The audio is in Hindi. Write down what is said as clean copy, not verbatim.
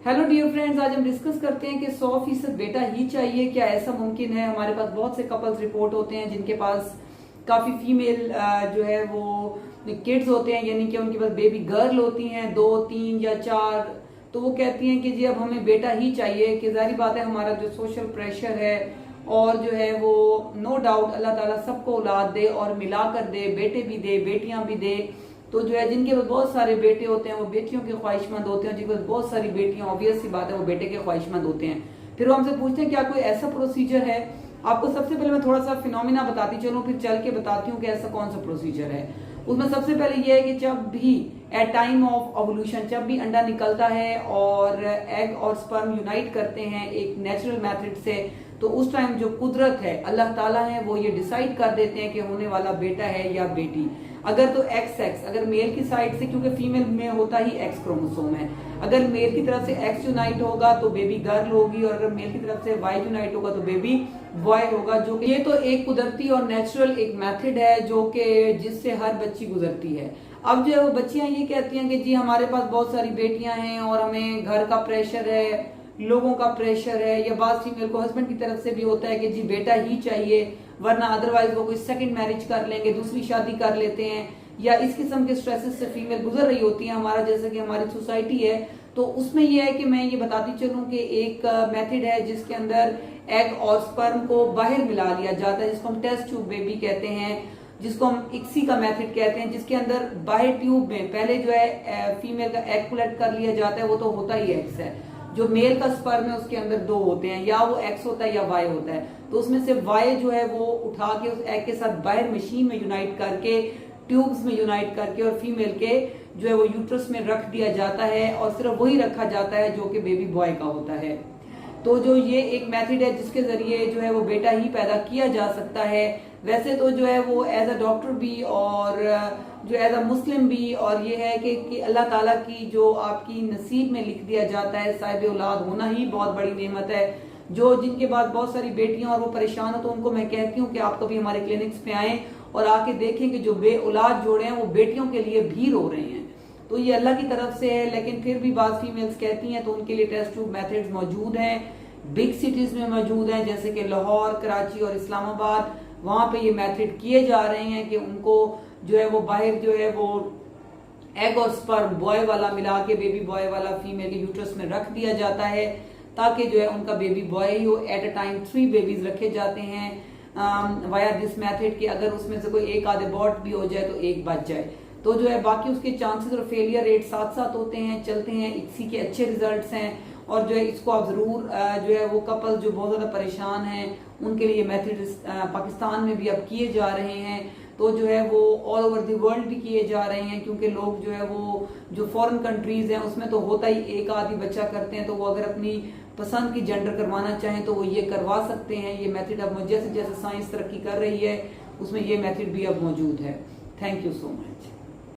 हेलो डियर फ्रेंड्स, आज हम डिस्कस करते हैं कि 100% बेटा ही चाहिए। क्या ऐसा मुमकिन है? हमारे पास बहुत से कपल्स रिपोर्ट होते हैं जिनके पास काफी फीमेल जो है वो किड्स होते हैं, यानी कि उनके पास बेबी गर्ल होती हैं, 2 3 या 4। तो वो कहती हैं कि जी अब हमें बेटा ही चाहिए। कि जाहिर बात है हमारा जो सोशल प्रेशर है और जो है वो नो डाउट अल्लाह ताला सबको औलाद दे और मिला कर दे, बेटे भी दे बेटियां भी दे। तो जो है जिनके पास बहुत सारे बेटे होते हैं वो बेटियों के ख्वाहिशमंद होते हैं, जिनके पास बहुत सारी बेटियां ऑब्वियस सी बात है वो बेटे के ख्वाहिशमंद होते हैं। फिर वो हमसे पूछते हैं क्या कोई ऐसा प्रोसीजर है। आपको सबसे पहले मैं थोड़ा सा फिनोमिना बताती चलूं, फिर चल के बताती हूँ कि ऐसा कौन सा प्रोसीजर है। उसमें सबसे पहले यह है कि जब भी एट टाइम ऑफ ओवुलेशन, जब भी अंडा निकलता है और एग और स्पर्म यूनाइट करते हैं एक नेचुरल मेथड से, तो उस टाइम जो कुदरत है अल्लाह ताला है वो ये डिसाइड कर देते हैं कि होने वाला बेटा है या बेटी। अगर तो एक्स एक्स, अगर मेल की साइड से, क्योंकि फीमेल में होता ही एक्स क्रोमोसोम है, अगर मेल की तरफ से एक्स यूनाइट होगा तो बेबी गर्ल होगी, और अगर मेल की तरफ से वाई यूनाइट होगा तो बेबी बॉय होगा। जो ये तो एक कुदरती और नेचुरल एक मेथड है जो कि जिससे हर बच्ची गुजरती है। अब जो है वो बच्चियां ये कहती हैं कि जी हमारे पास बहुत सारी बेटियां हैं और हमें घर का प्रेशर है, लोगों का प्रेशर है, या बात फीमेल को हस्बैंड की तरफ से भी होता है कि जी बेटा ही चाहिए, वरना अदरवाइज वो कोई सेकंड मैरिज कर लेंगे, दूसरी शादी कर लेते हैं, या इस किस्म के स्ट्रेसेस से फीमेल गुजर रही होती है। हमारा जैसे कि हमारी सोसाइटी है तो उसमें यह है कि मैं ये बताती चलूं कि एक मेथड है जिसके अंदर एग और स्पर्म को बाहर मिला लिया जाता है, जिसको हम टेस्ट ट्यूब बेबी कहते हैं, जिसको हम इक्सी का मेथड कहते हैं, जिसके अंदर बाहर ट्यूब में पहले जो है फीमेल का एग कलेक्ट कर लिया जाता है। वो तो होता ही एक्स है, जो मेल का स्पर्म है उसके अंदर 2 होते हैं, या वो एक्स होता है या वाई होता है। तो उसमें से वाई जो है वो उठा के उस एग के साथ बाहर मशीन में यूनाइट करके, ट्यूब्स में यूनाइट करके, और फीमेल के जो है वो यूट्रस में रख दिया जाता है, और सिर्फ वही रखा जाता है जो कि बेबी बॉय का होता है। तो जो ये एक मेथड है जिसके जरिए जो है वो बेटा ही पैदा किया जा सकता है। वैसे तो जो है वो एज अ डॉक्टर भी और जो एज अ मुस्लिम भी, और ये है कि अल्लाह ताला की जो आपकी नसीब में लिख दिया जाता है, साहिब औलाद होना ही बहुत बड़ी नेमत है। जो जिनके पास बहुत सारी बेटियां और वो परेशान हो, तो उनको मैं कहती हूँ कि आप कभी हमारे क्लिनिक्स पे आए और आके देखें कि जो बे औलाद जोड़े हैं वो बेटियों के लिए भी रो रहे हैं। तो ये अल्लाह की तरफ से है, लेकिन फिर भी बात फीमेल्स कहती हैं तो उनके लिए टेस्ट ट्यूब मेथड्स मौजूद हैं, बिग सिटीज में मौजूद हैं, जैसे कि लाहौर, कराची और इस्लामाबाद। वहां पे ये मेथड किए जा रहे हैं कि उनको जो है वो बाहर जो है वो एग और स्पर्म बॉय वाला मिला के बेबी बॉय वाला फीमेल के यूट्रस में रख दिया जाता है, ताकि जो है उनका बेबी बॉय ही हो। एट अ टाइम 3 बेबीज रखे जाते हैं वाया दिस मेथड, कि अगर उसमें से कोई एक आधे बॉट भी हो जाए तो एक बच जाए। तो जो है बाकी उसके चांसेस और फेलियर रेट साथ साथ होते हैं, चलते हैं। इसी के अच्छे रिजल्ट्स हैं, और जो है इसको आप जरूर जो है वो कपल जो बहुत ज्यादा परेशान हैं उनके लिए मेथड पाकिस्तान में भी अब किए जा रहे हैं। तो जो है वो ऑल ओवर द वर्ल्ड भी किए जा रहे हैं, क्योंकि लोग जो है वो जो फॉरेन कंट्रीज हैं उसमें तो होता ही एक आदि बच्चा करते हैं, तो वो अगर अपनी पसंद की जेंडर करवाना चाहें तो वो ये करवा सकते हैं। ये मेथड अब जैसे जैसे साइंस तरक्की कर रही है उसमें ये मेथड भी अब मौजूद है। Thank you so much.